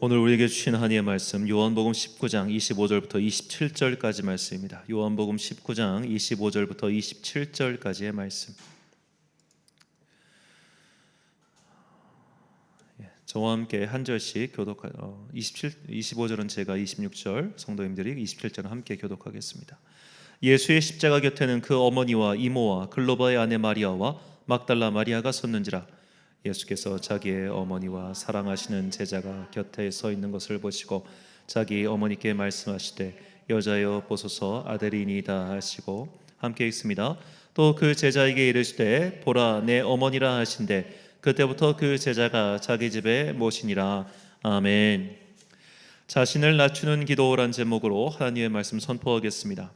오늘 우리에게 주신 하나님의 말씀 요한복음 19장 25절부터 27절까지 말씀입니다. 요한복음 19장 25절부터 27절까지의 말씀. 저와 함께 한 절씩 25절은 제가 26절, 성도님들이 27절은 함께 교독하겠습니다. 예수의 십자가 곁에는 그 어머니와 이모와 글로바의 아내 마리아와 막달라 마리아가 섰는지라. 예수께서 자기의 어머니와 사랑하시는 제자가 곁에 서 있는 것을 보시고 자기 어머니께 말씀하시되 여자여 보소서 아들이니이다 하시고 함께 읽습니다. 또 그 제자에게 이르시되 보라 내 어머니라 하신대 그때부터 그 제자가 자기 집에 모시니라. 아멘. 자신을 낮추는 기도란 제목으로 하나님의 말씀 선포하겠습니다.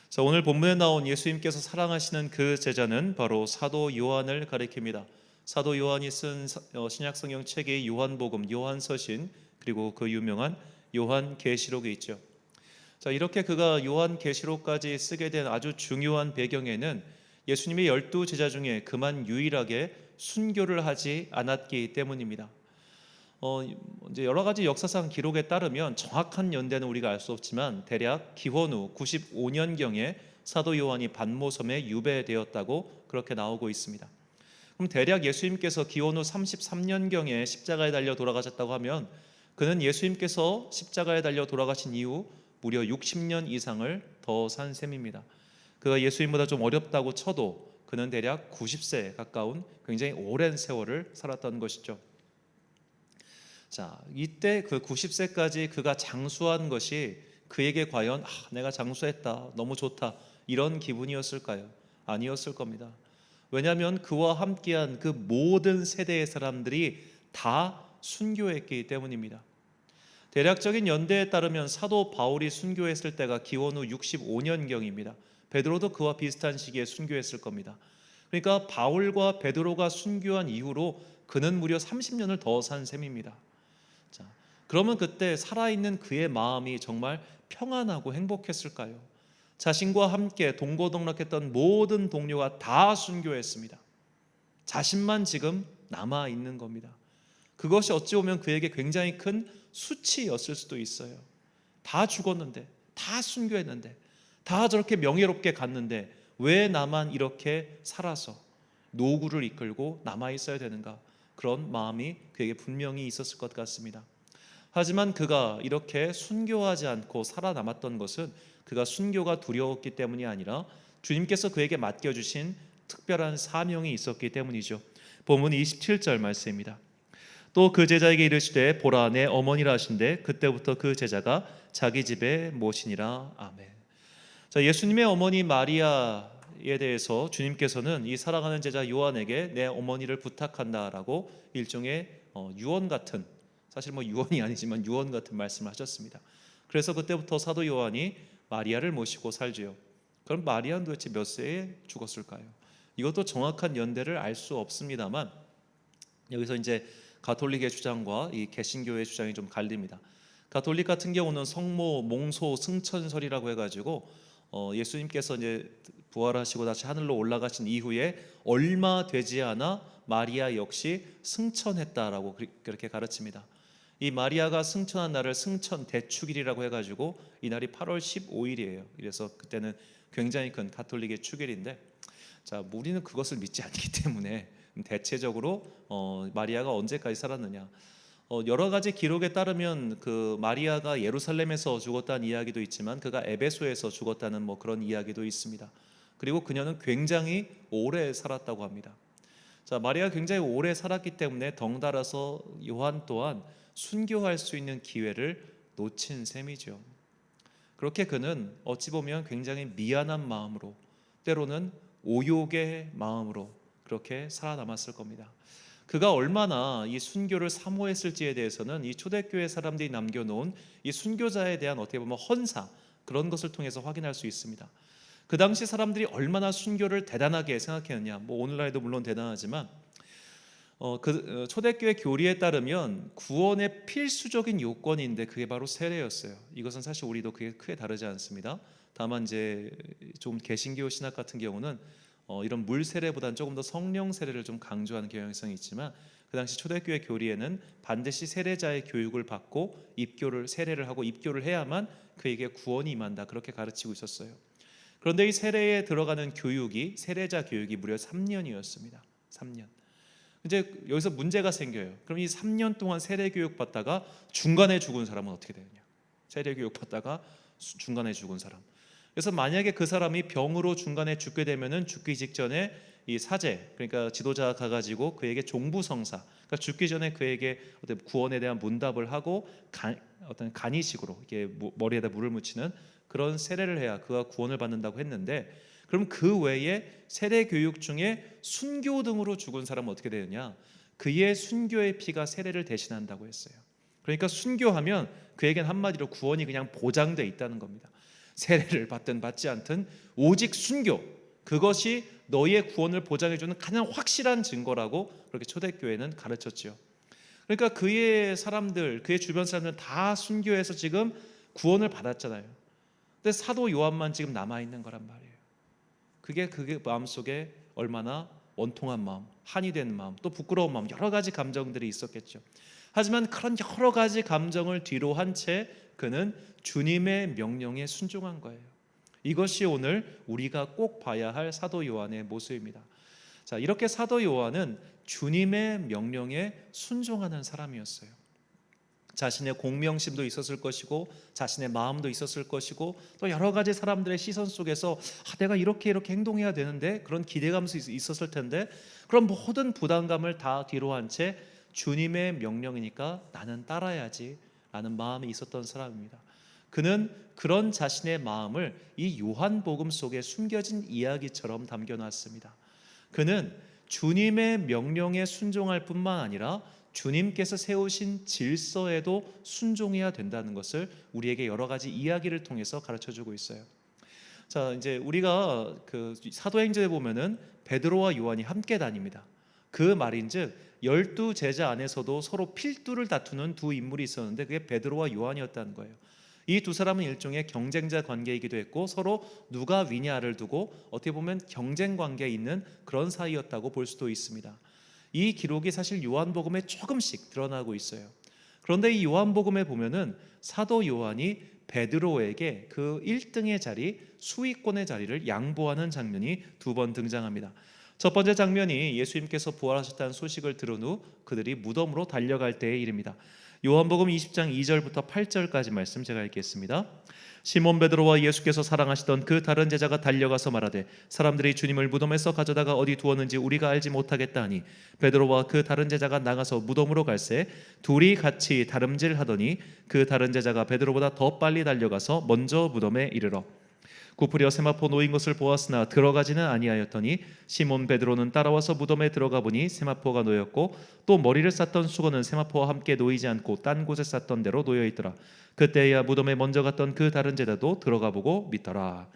자, 오늘 본문에 나온 예수님께서 사랑하시는 그 제자는 바로 사도 요한을 가리킵니다. 사도 요한이 쓴 신약성경 책의 요한복음, 요한서신, 그리고 그 유명한 요한계시록이 있죠. 자, 이렇게 그가 요한계시록까지 쓰게 된 아주 중요한 배경에는 예수님의 12 제자 중에 그만 유일하게 순교를 하지 않았기 때문입니다. 이제 여러 가지 역사상 기록에 따르면 정확한 연대는 우리가 알 수 없지만 대략 기원 후 95년경에 사도 요한이 반모섬에 유배되었다고 그렇게 나오고 있습니다. 그럼 대략 예수님께서 기원 후 33년경에 십자가에 달려 돌아가셨다고 하면 그는 예수님께서 십자가에 달려 돌아가신 이후 무려 60년 이상을 더 산 셈입니다. 그가 예수님보다 좀 어렵다고 쳐도 그는 대략 90세에 가까운 굉장히 오랜 세월을 살았던 것이죠. 자, 이때 그 90세까지 그가 장수한 것이 그에게 과연 내가 장수했다, 너무 좋다 이런 기분이었을까요? 아니었을 겁니다. 왜냐하면 그와 함께한 그 모든 세대의 사람들이 다 순교했기 때문입니다. 대략적인 연대에 따르면 사도 바울이 순교했을 때가 기원 후 65년경입니다. 베드로도 그와 비슷한 시기에 순교했을 겁니다. 그러니까 바울과 베드로가 순교한 이후로 그는 무려 30년을 더 산 셈입니다. 자, 그러면 그때 살아있는 그의 마음이 정말 평안하고 행복했을까요? 자신과 함께 동고동락했던 모든 동료가 다 순교했습니다. 자신만 지금 남아있는 겁니다. 그것이 어찌 보면 그에게 굉장히 큰 수치였을 수도 있어요. 다 죽었는데, 다 순교했는데, 다 저렇게 명예롭게 갔는데 왜 나만 이렇게 살아서 노구를 이끌고 남아있어야 되는가? 그런 마음이 그에게 분명히 있었을 것 같습니다. 하지만 그가 이렇게 순교하지 않고 살아남았던 것은 그가 순교가 두려웠기 때문이 아니라 주님께서 그에게 맡겨주신 특별한 사명이 있었기 때문이죠. 본문 27절 말씀입니다. 또 그 제자에게 이르시되 보라 내 어머니라 하신대 그때부터 그 제자가 자기 집에 모시니라. 아멘. 자, 예수님의 어머니 마리아에 대해서 주님께서는 이 사랑하는 제자 요한에게 내 어머니를 부탁한다라고 일종의 유언 같은, 사실 유언이 아니지만 유언 같은 말씀을 하셨습니다. 그래서 그때부터 사도 요한이 마리아를 모시고 살지요. 그럼 마리아는 도대체 몇 세에 죽었을까요? 이것도 정확한 연대를 알 수 없습니다만 여기서 이제 가톨릭의 주장과 이 개신교의 주장이 좀 갈립니다. 가톨릭 같은 경우는 성모, 몽소, 승천설이라고 해가지고 예수님께서 이제 부활하시고 다시 하늘로 올라가신 이후에 얼마 되지 않아 마리아 역시 승천했다라고 그렇게 가르칩니다. 이 마리아가 승천한 날을 승천 대축일이라고 해가지고 이 날이 8월 15일이에요. 그래서 그때는 굉장히 큰 가톨릭의 축일인데, 자, 우리는 그것을 믿지 않기 때문에 대체적으로 마리아가 언제까지 살았느냐, 여러 가지 기록에 따르면 그 마리아가 예루살렘에서 죽었다는 이야기도 있지만 그가 에베소에서 죽었다는 그런 이야기도 있습니다. 그리고 그녀는 굉장히 오래 살았다고 합니다. 자, 마리아가 굉장히 오래 살았기 때문에 덩달아서 요한 또한 순교할 수 있는 기회를 놓친 셈이죠. 그렇게 그는 어찌 보면 굉장히 미안한 마음으로, 때로는 오욕의 마음으로 그렇게 살아남았을 겁니다. 그가 얼마나 이 순교를 사모했을지에 대해서는 이 초대교회 사람들이 남겨놓은 이 순교자에 대한 어떻게 보면 헌사, 그런 것을 통해서 확인할 수 있습니다. 그 당시 사람들이 얼마나 순교를 대단하게 생각했느냐, 오늘날에도 물론 대단하지만 초대교회 교리에 따르면 구원의 필수적인 요건인데 그게 바로 세례였어요. 이것은 사실 우리도 그게 크게 다르지 않습니다. 다만 이제 좀 개신교 신학 같은 경우는 이런 물 세례보다는 조금 더 성령 세례를 좀 강조하는 경향성이 있지만 그 당시 초대교회 교리에는 반드시 세례자의 교육을 받고 세례를 하고 입교를 해야만 그에게 구원이 임한다, 그렇게 가르치고 있었어요. 그런데 이 세례에 들어가는 교육이, 세례자 교육이 무려 3년이었습니다. 3년. 이제 여기서 문제가 생겨요. 그럼 이 3년 동안 세례 교육 받다가 중간에 죽은 사람은 어떻게 되느냐? 세례 교육 받다가 중간에 죽은 사람. 그래서 만약에 그 사람이 병으로 중간에 죽게 되면은 죽기 직전에 이 사제, 그러니까 지도자가 가가지고 그에게 종부성사, 그러니까 죽기 전에 그에게 어떤 구원에 대한 문답을 하고 어떤 간이식으로 이렇게 머리에다 물을 묻히는 그런 세례를 해야 그가 구원을 받는다고 했는데, 그럼 그 외에 세례 교육 중에 순교 등으로 죽은 사람은 어떻게 되느냐? 그의 순교의 피가 세례를 대신한다고 했어요. 그러니까 순교하면 그에겐 한마디로 구원이 그냥 보장돼 있다는 겁니다. 세례를 받든 받지 않든 오직 순교, 그것이 너희의 구원을 보장해주는 가장 확실한 증거라고 그렇게 초대교회는 가르쳤죠. 그러니까 그의 사람들, 그의 주변 사람들은 다 순교해서 지금 구원을 받았잖아요. 근데 사도 요한만 지금 남아있는 거란 말이에요. 그게 마음속에 얼마나 원통한 마음, 한이 된 마음, 또 부끄러운 마음, 여러 가지 감정들이 있었겠죠. 하지만 그런 여러 가지 감정을 뒤로 한 채 그는 주님의 명령에 순종한 거예요. 이것이 오늘 우리가 꼭 봐야 할 사도 요한의 모습입니다. 자, 이렇게 사도 요한은 주님의 명령에 순종하는 사람이었어요. 자신의 공명심도 있었을 것이고 자신의 마음도 있었을 것이고 또 여러 가지 사람들의 시선 속에서 내가 이렇게 행동해야 되는데 그런 기대감도 있었을 텐데, 그런 모든 부담감을 다 뒤로 한 채 주님의 명령이니까 나는 따라야지 라는 마음이 있었던 사람입니다. 그는 그런 자신의 마음을 이 요한복음 속에 숨겨진 이야기처럼 담겨놨습니다. 그는 주님의 명령에 순종할 뿐만 아니라 주님께서 세우신 질서에도 순종해야 된다는 것을 우리에게 여러 가지 이야기를 통해서 가르쳐주고 있어요. 자, 이제 우리가 그 사도행전에 보면은 베드로와 요한이 함께 다닙니다. 그 말인즉 12 제자 안에서도 서로 필두를 다투는 두 인물이 있었는데 그게 베드로와 요한이었다는 거예요. 이 두 사람은 일종의 경쟁자 관계이기도 했고 서로 누가 위냐를 두고 어떻게 보면 경쟁 관계에 있는 그런 사이였다고 볼 수도 있습니다. 이 기록이 사실 요한복음에 조금씩 드러나고 있어요. 그런데 이 요한복음에 보면은 사도 요한이 베드로에게 그 1등의 자리, 수위권의 자리를 양보하는 장면이 두 번 등장합니다. 첫 번째 장면이 예수님께서 부활하셨다는 소식을 들은 후 그들이 무덤으로 달려갈 때의 일입니다. 요한복음 20장 2절부터 8절까지 말씀 제가 읽겠습니다. 시몬 베드로와 예수께서 사랑하시던 그 다른 제자가 달려가서 말하되 사람들이 주님을 무덤에서 가져다가 어디 두었는지 우리가 알지 못하겠다 하니 베드로와 그 다른 제자가 나가서 무덤으로 갈새 둘이 같이 다름질하더니 그 다른 제자가 베드로보다 더 빨리 달려가서 먼저 무덤에 이르러 구부려 세마포 놓인 것을 보았으나 들어가지는 아니하였더니 시몬 베드로는 따라와서 무덤에 들어가 보니 세마포가 놓였고 또 머리를 쌌던 수건은 세마포와 함께 놓이지 않고 딴 곳에 쌌던 대로 놓여 있더라. 그때야 무덤에 먼저 갔던 그 다른 제자도 들어가 보고 믿더라.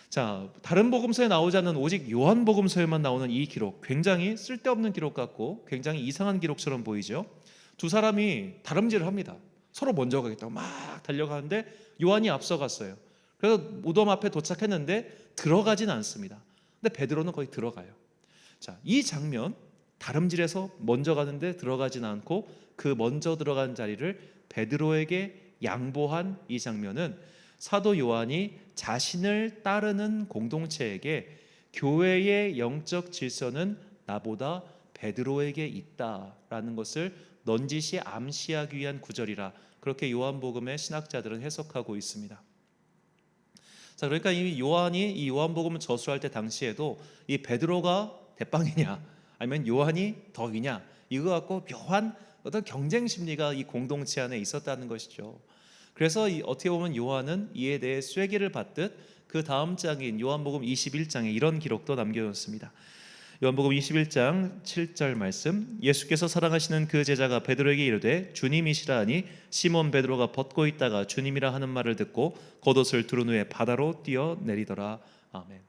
자, 다른 복음서에 나오지 않는 오직 요한복음서에만 나오는 이 기록, 굉장히 쓸데없는 기록 같고 굉장히 이상한 기록처럼 보이죠. 두 사람이 다름질을 합니다. 서로 먼저 가겠다고 막 달려가는데 요한이 앞서갔어요. 그래서 무덤 앞에 도착했는데 들어가진 않습니다. 근데 베드로는 거기 들어가요. 자, 이 장면, 다름질해서 먼저 가는데 들어가진 않고 그 먼저 들어간 자리를 베드로에게 양보한 이 장면은 사도 요한이 자신을 따르는 공동체에게 교회의 영적 질서는 나보다 베드로에게 있다라는 것을 넌지시 암시하기 위한 구절이라 그렇게 요한복음의 신학자들은 해석하고 있습니다. 자, 그러니까 이 요한이 이 요한복음을 저술할 때 당시에도 이 베드로가 대빵이냐 아니면 요한이 더 위냐 이거 갖고 묘한 어떤 경쟁 심리가 이 공동체 안에 있었다는 것이죠. 그래서 어떻게 보면 요한은 이에 대해 쐐기를 받듯 그 다음 장인 요한복음 21장에 이런 기록도 남겨놓습니다. 요한복음 21장 7절 말씀, 예수께서 사랑하시는 그 제자가 베드로에게 이르되 주님이시라 하니 시몬 베드로가 벗고 있다가 주님이라 하는 말을 듣고 겉옷을 두른 후에 바다로 뛰어내리더라. 아멘.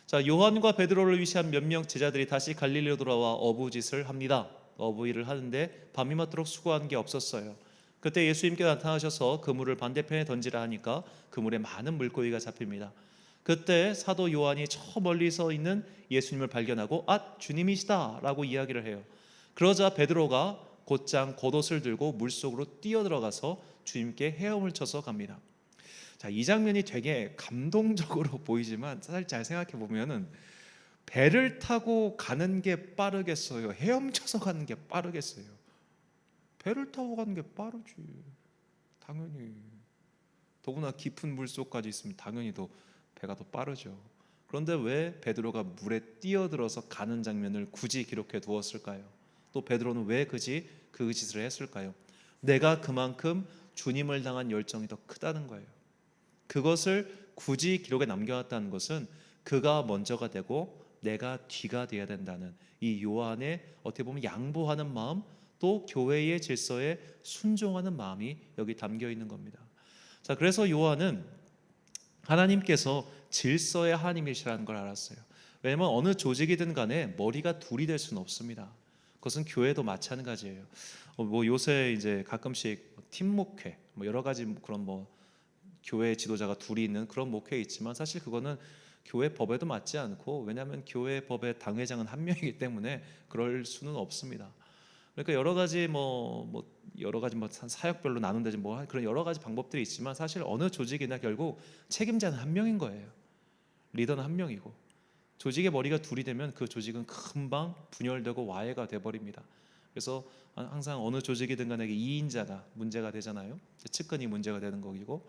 자, 요한과 베드로를 위시한 몇 명 제자들이 다시 갈릴리로 돌아와 어부짓을 합니다. 어부일을 하는데 밤이 맞도록 수고한 게 없었어요. 그때 예수님께 나타나셔서 그물을 반대편에 던지라 하니까 그물에 많은 물고기가 잡힙니다. 그때 사도 요한이 저 멀리서 있는 예수님을 발견하고 주님이시다 라고 이야기를 해요. 그러자 베드로가 곧장 겉옷을 들고 물속으로 뛰어들어가서 주님께 헤엄을 쳐서 갑니다. 자, 이 장면이 되게 감동적으로 보이지만 사실 잘 생각해 보면은 배를 타고 가는 게 빠르겠어요? 헤엄쳐서 가는 게 빠르겠어요? 배를 타고 가는 게 빠르지. 당연히. 더구나 깊은 물속까지 있으면 당연히 더 배가 더 빠르죠. 그런데 왜 베드로가 물에 뛰어들어서 가는 장면을 굳이 기록해 두었을까요? 또 베드로는 왜 그 짓을 했을까요? 내가 그만큼 주님을 향한 열정이 더 크다는 거예요. 그것을 굳이 기록에 남겨놨다는 것은 그가 먼저가 되고 내가 뒤가 되어야 된다는 이 요한의 어떻게 보면 양보하는 마음, 또 교회의 질서에 순종하는 마음이 여기 담겨 있는 겁니다. 자, 그래서 요한은 하나님께서 질서의 하나님이시라는 걸 알았어요. 왜냐하면 어느 조직이든 간에 머리가 둘이 될 수는 없습니다. 그것은 교회도 마찬가지예요. 뭐 요새 이제 가끔씩 팀 목회, 뭐 여러 가지 그런 뭐 교회 지도자가 둘이 있는 그런 목회 있지만 사실 그거는 교회 법에도 맞지 않고, 왜냐하면 교회 법의 당회장은 한 명이기 때문에 그럴 수는 없습니다. 그러니까 여러 가지 여러 가지 사역별로 나눈다지 뭐 그런 여러 가지 방법들이 있지만 사실 어느 조직이나 결국 책임자는 한 명인 거예요. 리더는 한 명이고, 조직의 머리가 둘이 되면 그 조직은 금방 분열되고 와해가 돼버립니다. 그래서 항상 어느 조직이든 간에 2인자가 문제가 되잖아요. 측근이 문제가 되는 거이고,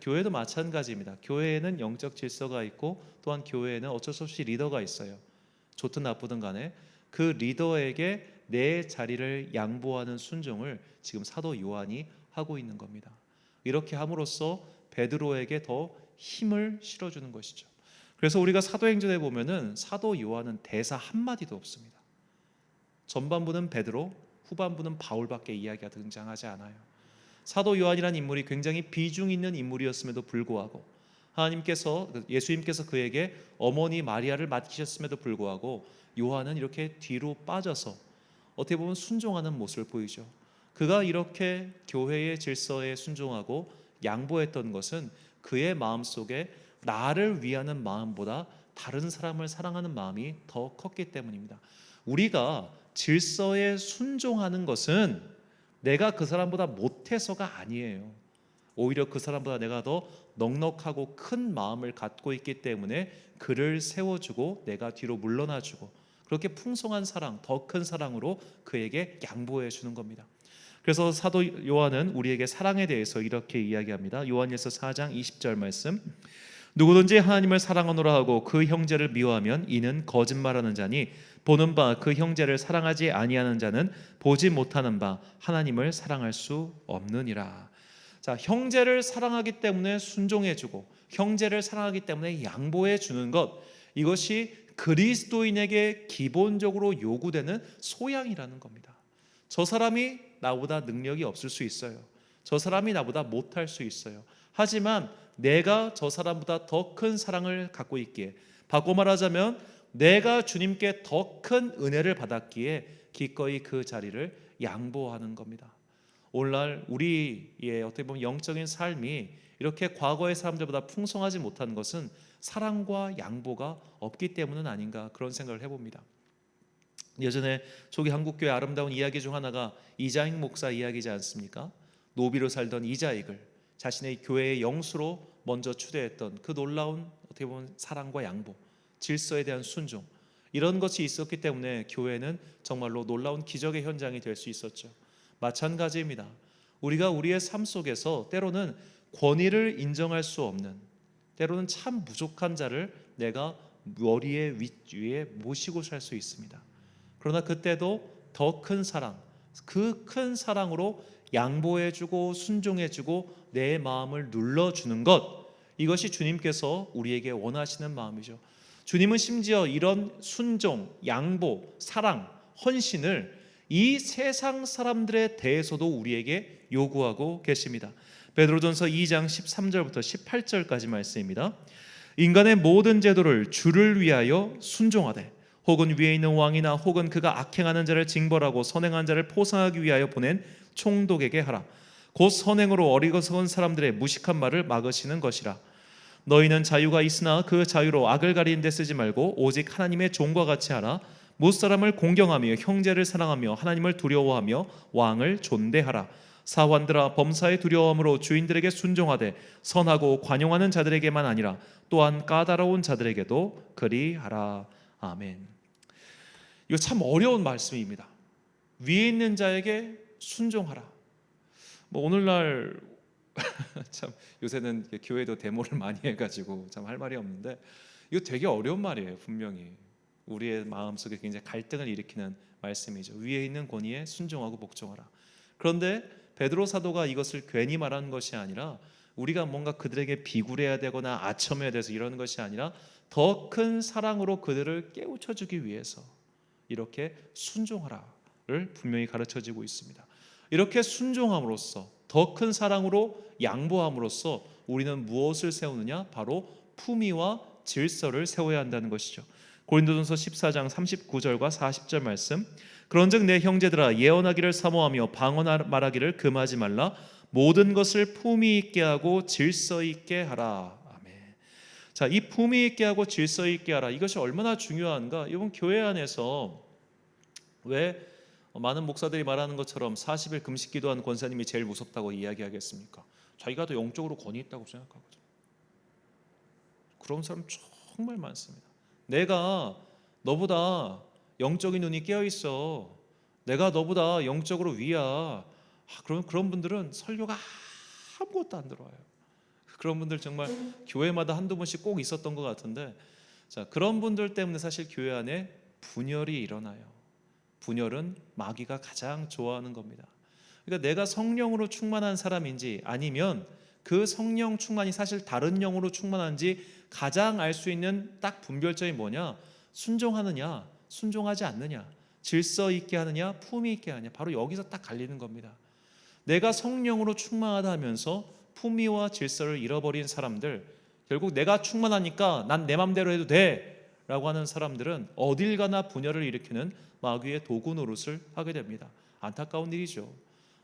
교회도 마찬가지입니다. 교회에는 영적 질서가 있고 또한 교회에는 어쩔 수 없이 리더가 있어요. 좋든 나쁘든 간에 그 리더에게 내 자리를 양보하는 순종을 지금 사도 요한이 하고 있는 겁니다. 이렇게 함으로써 베드로에게 더 힘을 실어주는 것이죠. 그래서 우리가 사도행전에 보면은 사도 요한은 대사 한마디도 없습니다. 전반부는 베드로, 후반부는 바울밖에 이야기가 등장하지 않아요. 사도 요한이라는 인물이 굉장히 비중 있는 인물이었음에도 불구하고, 예수님께서 그에게 어머니 마리아를 맡기셨음에도 불구하고 요한은 이렇게 뒤로 빠져서 어떻게 보면 순종하는 모습을 보이죠. 그가 이렇게 교회의 질서에 순종하고 양보했던 것은 그의 마음속에 나를 위하는 마음보다 다른 사람을 사랑하는 마음이 더 컸기 때문입니다. 우리가 질서에 순종하는 것은 내가 그 사람보다 못해서가 아니에요. 오히려 그 사람보다 내가 더 넉넉하고 큰 마음을 갖고 있기 때문에 그를 세워주고 내가 뒤로 물러나주고, 그렇게 풍성한 사랑, 더 큰 사랑으로 그에게 양보해 주는 겁니다. 그래서 사도 요한은 우리에게 사랑에 대해서 이렇게 이야기합니다. 요한일서 4장 20절 말씀, 누구든지 하나님을 사랑하노라 하고 그 형제를 미워하면 이는 거짓말하는 자니 보는 바 그 형제를 사랑하지 아니하는 자는 보지 못하는 바 하나님을 사랑할 수 없느니라. 자, 형제를 사랑하기 때문에 순종해주고 형제를 사랑하기 때문에 양보해주는 것, 이것이 그리스도인에게 기본적으로 요구되는 소양이라는 겁니다. 저 사람이 나보다 능력이 없을 수 있어요. 저 사람이 나보다 못할 수 있어요. 하지만 내가 저 사람보다 더 큰 사랑을 갖고 있기에, 바꿔 말하자면 내가 주님께 더 큰 은혜를 받았기에 기꺼이 그 자리를 양보하는 겁니다. 오늘날 우리의 어떻게 보면 영적인 삶이 이렇게 과거의 사람들보다 풍성하지 못한 것은 사랑과 양보가 없기 때문은 아닌가, 그런 생각을 해봅니다. 예전에 초기 한국교회 아름다운 이야기 중 하나가 이자익 목사 이야기지 않습니까? 노비로 살던 이자익을 자신의 교회의 영수로 먼저 추대했던 그 놀라운 어떻게 보면 사랑과 양보, 질서에 대한 순종, 이런 것이 있었기 때문에 교회는 정말로 놀라운 기적의 현장이 될 수 있었죠. 마찬가지입니다. 우리가 우리의 삶 속에서 때로는 권위를 인정할 수 없는, 때로는 참 부족한 자를 내가 머리의 위에 모시고 살 수 있습니다. 그러나 그때도 더 큰 사랑, 그 큰 사랑으로 양보해주고 순종해주고 내 마음을 눌러주는 것, 이것이 주님께서 우리에게 원하시는 마음이죠. 주님은 심지어 이런 순종, 양보, 사랑, 헌신을 이 세상 사람들에 대해서도 우리에게 요구하고 계십니다. 베드로전서 2장 13절부터 18절까지 말씀입니다. 인간의 모든 제도를 주를 위하여 순종하되 혹은 위에 있는 왕이나 혹은 그가 악행하는 자를 징벌하고 선행한 자를 포상하기 위하여 보낸 총독에게 하라. 곧 선행으로 어리석은 사람들의 무식한 말을 막으시는 것이라. 너희는 자유가 있으나 그 자유로 악을 가리는 데 쓰지 말고 오직 하나님의 종과 같이 하라. 무사람을 공경하며 형제를 사랑하며 하나님을 두려워하며 왕을 존대하라. 사환들아 범사에 두려워함으로 주인들에게 순종하되 선하고 관용하는 자들에게만 아니라 또한 까다로운 자들에게도 그리하라. 아멘. 이거 참 어려운 말씀입니다. 위에 있는 자에게 순종하라. 뭐 오늘날 참 요새는 교회도 데모를 많이 해가지고 참 할 말이 없는데 이거 되게 어려운 말이에요. 분명히 우리의 마음속에 굉장히 갈등을 일으키는 말씀이죠. 위에 있는 권위에 순종하고 복종하라. 그런데 베드로 사도가 이것을 괜히 말하는 것이 아니라 우리가 뭔가 그들에게 비굴해야 되거나 아첨해야 돼서 이러는 것이 아니라 더 큰 사랑으로 그들을 깨우쳐주기 위해서 이렇게 순종하라를 분명히 가르쳐지고 있습니다. 이렇게 순종함으로써 더 큰 사랑으로 양보함으로써 우리는 무엇을 세우느냐? 바로 품위와 질서를 세워야 한다는 것이죠. 고린도전서 14장 39절과 40절 말씀. 그런즉 내 형제들아 예언하기를 사모하며 방언 말하기를 금하지 말라. 모든 것을 품위 있게 하고 질서 있게 하라. 아멘. 자, 이 품위 있게 하고 질서 있게 하라. 이것이 얼마나 중요한가? 이번 교회 안에서 왜 많은 목사들이 말하는 것처럼 40일 금식 기도한 권사님이 제일 무섭다고 이야기하겠습니까? 자기가 더 영적으로 권위 있다고 생각하거든요. 그런 사람 정말 많습니다. 내가 너보다 영적인 눈이 깨어 있어. 내가 너보다 영적으로 위야. 그런 분들은 설교가 아무것도 안 들어와요. 그런 분들 정말 교회마다 한두 번씩 꼭 있었던 것 같은데, 자, 그런 분들 때문에 사실 교회 안에 분열이 일어나요. 분열은 마귀가 가장 좋아하는 겁니다. 그러니까 내가 성령으로 충만한 사람인지 아니면 그 성령 충만이 사실 다른 영으로 충만한지 가장 알 수 있는 딱 분별점이 뭐냐? 순종하느냐, 순종하지 않느냐, 질서 있게 하느냐, 품위 있게 하느냐. 바로 여기서 딱 갈리는 겁니다. 내가 성령으로 충만하다 하면서 품위와 질서를 잃어버린 사람들, 결국 내가 충만하니까 난 내 맘대로 해도 돼 라고 하는 사람들은 어딜 가나 분열을 일으키는 마귀의 도구 노릇을 하게 됩니다. 안타까운 일이죠.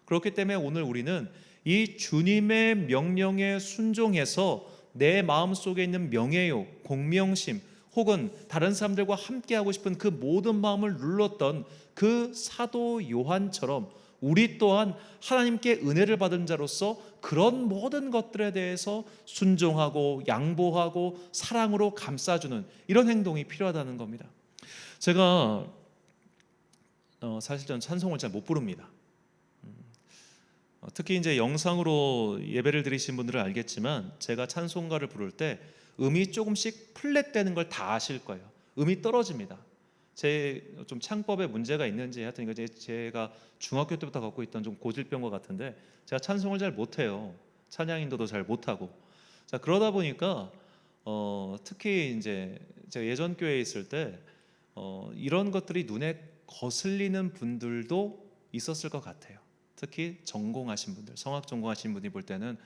그렇기 때문에 오늘 우리는 이 주님의 명령에 순종해서 내 마음속에 있는 명예욕, 공명심 혹은 다른 사람들과 함께하고 싶은 그 모든 마음을 눌렀던 그 사도 요한처럼 우리 또한 하나님께 은혜를 받은 자로서 그런 모든 것들에 대해서 순종하고 양보하고 사랑으로 감싸주는 이런 행동이 필요하다는 겁니다. 제가 사실 저는 찬송을 잘 못 부릅니다. 특히 이제 영상으로 예배를 드리신 분들은 알겠지만 제가 찬송가를 부를 때 음이 조금씩 플랫되는 걸 다 아실 거예요. 음이 떨어집니다. 제 좀 창법에 문제가 있는지 하여튼 이거 제가 중학교 때부터 갖고 있던 좀 고질병과 같은데 제가 찬송을 잘 못해요. 찬양 인도도 잘 못하고. 자, 그러다 보니까 특히 이제 제가 예전 교회에 있을 때 이런 것들이 눈에 거슬리는 분들도 있었을 것 같아요. 특히 전공하신 분들, 성악 전공하신 분이 볼 때는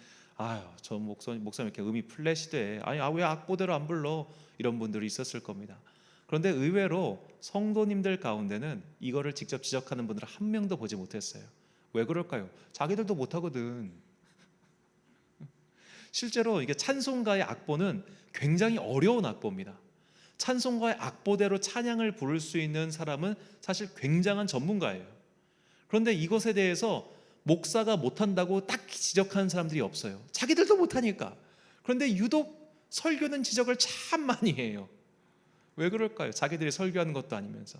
저 목사님 이렇게 음이 플랫이 돼. 왜 악보대로 안 불러? 이런 분들이 있었을 겁니다. 그런데 의외로 성도님들 가운데는 이거를 직접 지적하는 분들은 한 명도 보지 못했어요. 왜 그럴까요? 자기들도 못하거든. 실제로 이게 찬송가의 악보는 굉장히 어려운 악보입니다. 찬송가의 악보대로 찬양을 부를 수 있는 사람은 사실 굉장한 전문가예요. 그런데 이것에 대해서 목사가 못한다고 딱 지적하는 사람들이 없어요. 자기들도 못하니까. 그런데 유독 설교는 지적을 참 많이 해요. 왜 그럴까요? 자기들이 설교하는 것도 아니면서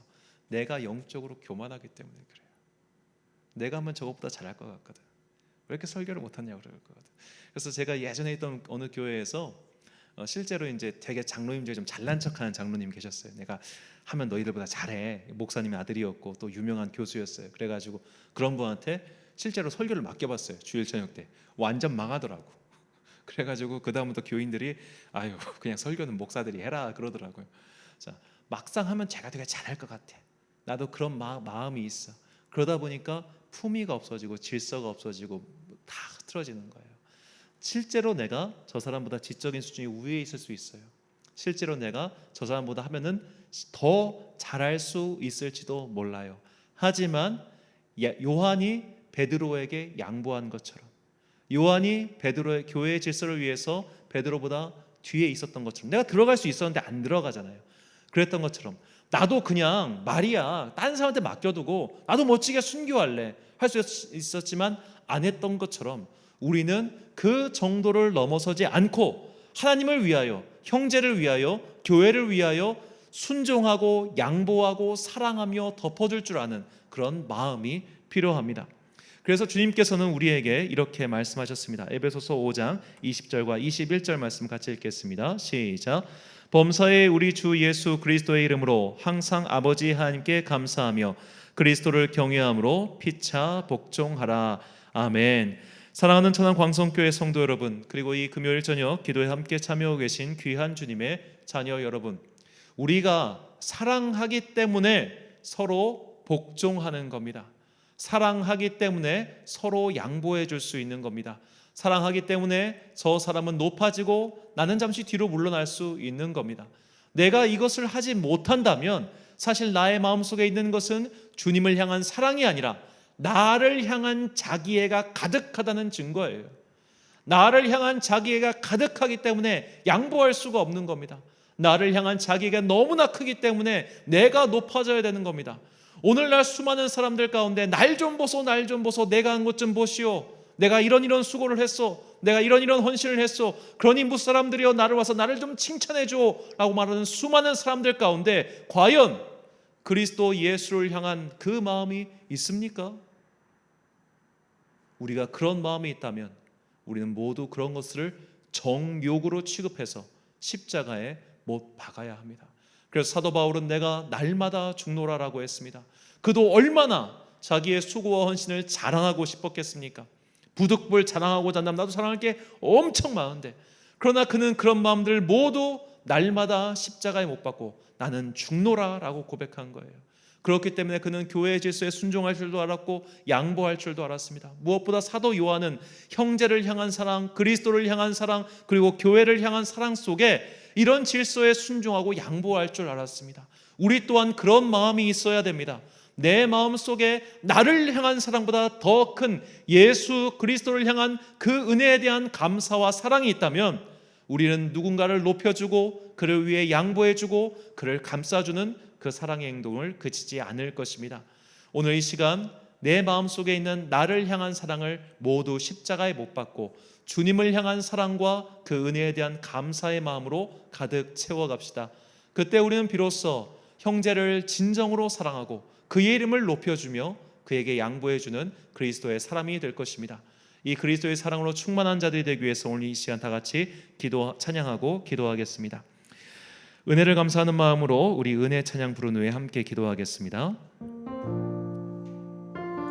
내가 영적으로 교만하기 때문에 그래요. 내가 하면 저것보다 잘할 것 같거든. 왜 이렇게 설교를 못하냐고 그럴 것 같아요. 그래서 제가 예전에 있던 어느 교회에서 실제로 이제 되게 장로님 중에 좀 잘난 척하는 장로님 계셨어요. 내가 하면 너희들보다 잘해. 목사님의 아들이었고 또 유명한 교수였어요. 그래가지고 그런 분한테 실제로 설교를 맡겨봤어요. 주일 저녁 때 완전 망하더라고. 그래가지고 그 다음부터 교인들이 그냥 설교는 목사들이 해라 그러더라고요. 자, 막상 하면 제가 되게 잘할 것 같아. 나도 그런 마음이 있어. 그러다 보니까 품위가 없어지고 질서가 없어지고 다 흐트러지는 거예요. 실제로 내가 저 사람보다 지적인 수준이 위에 있을 수 있어요. 실제로 내가 저 사람보다 하면은 더 잘할 수 있을지도 몰라요. 하지만 요한이 베드로에게 양보한 것처럼, 요한이 베드로의 교회의 질서를 위해서 베드로보다 뒤에 있었던 것처럼, 내가 들어갈 수 있었는데 안 들어가잖아요. 그랬던 것처럼 나도 그냥 말이야 다른 사람한테 맡겨두고 나도 멋지게 순교할래 할 수 있었지만 안 했던 것처럼 우리는 그 정도를 넘어서지 않고 하나님을 위하여, 형제를 위하여, 교회를 위하여 순종하고 양보하고 사랑하며 덮어줄 줄 아는 그런 마음이 필요합니다. 그래서 주님께서는 우리에게 이렇게 말씀하셨습니다. 에베소서 5장 20절과 21절 말씀 같이 읽겠습니다. 시작. 범사에 우리 주 예수 그리스도의 이름으로 항상 아버지 하나님께 감사하며 그리스도를 경외함으로 피차 복종하라. 아멘. 사랑하는 천안 광성교회 성도 여러분, 그리고 이 금요일 저녁 기도에 함께 참여하고 계신 귀한 주님의 자녀 여러분, 우리가 사랑하기 때문에 서로 복종하는 겁니다. 사랑하기 때문에 서로 양보해 줄 수 있는 겁니다. 사랑하기 때문에 저 사람은 높아지고 나는 잠시 뒤로 물러날 수 있는 겁니다. 내가 이것을 하지 못한다면 사실 나의 마음속에 있는 것은 주님을 향한 사랑이 아니라 나를 향한 자기애가 가득하다는 증거예요. 나를 향한 자기애가 가득하기 때문에 양보할 수가 없는 겁니다. 나를 향한 자기애가 너무나 크기 때문에 내가 높아져야 되는 겁니다. 오늘날 수많은 사람들 가운데 날 좀 보소, 날 좀 보소, 내가 한 것 좀 보시오, 내가 이런 수고를 했어, 내가 이런 헌신을 했어, 그러니 무사람들이여 나를 와서 나를 좀 칭찬해줘 라고 말하는 수많은 사람들 가운데 과연 그리스도 예수를 향한 그 마음이 있습니까? 우리가 그런 마음이 있다면 우리는 모두 그런 것을 정욕으로 취급해서 십자가에 못 박아야 합니다. 그래서 사도 바울은 내가 날마다 죽노라라고 했습니다. 그도 얼마나 자기의 수고와 헌신을 자랑하고 싶었겠습니까? 부득불 자랑하고자 한다면 나도 자랑할 게 엄청 많은데, 그러나 그는 그런 마음들을 모두 날마다 십자가에 못 박고 나는 죽노라라고 고백한 거예요. 그렇기 때문에 그는 교회의 질서에 순종할 줄도 알았고 양보할 줄도 알았습니다. 무엇보다 사도 요한은 형제를 향한 사랑, 그리스도를 향한 사랑, 그리고 교회를 향한 사랑 속에 이런 질서에 순종하고 양보할 줄 알았습니다. 우리 또한 그런 마음이 있어야 됩니다. 내 마음 속에 나를 향한 사랑보다 더 큰 예수 그리스도를 향한 그 은혜에 대한 감사와 사랑이 있다면 우리는 누군가를 높여주고 그를 위해 양보해주고 그를 감싸주는 그 사랑의 행동을 그치지 않을 것입니다. 오늘 이 시간 내 마음 속에 있는 나를 향한 사랑을 모두 십자가에 못 박고 주님을 향한 사랑과 그 은혜에 대한 감사의 마음으로 가득 채워갑시다. 그때 우리는 비로소 형제를 진정으로 사랑하고 그의 이름을 높여주며 그에게 양보해주는 그리스도의 사람이 될 것입니다. 이 그리스도의 사랑으로 충만한 자들이 되기 위해서 오늘 이 시간 다 같이 찬양하고 기도하겠습니다. 은혜를 감사하는 마음으로 우리 은혜 찬양 부른 후에 함께 기도하겠습니다.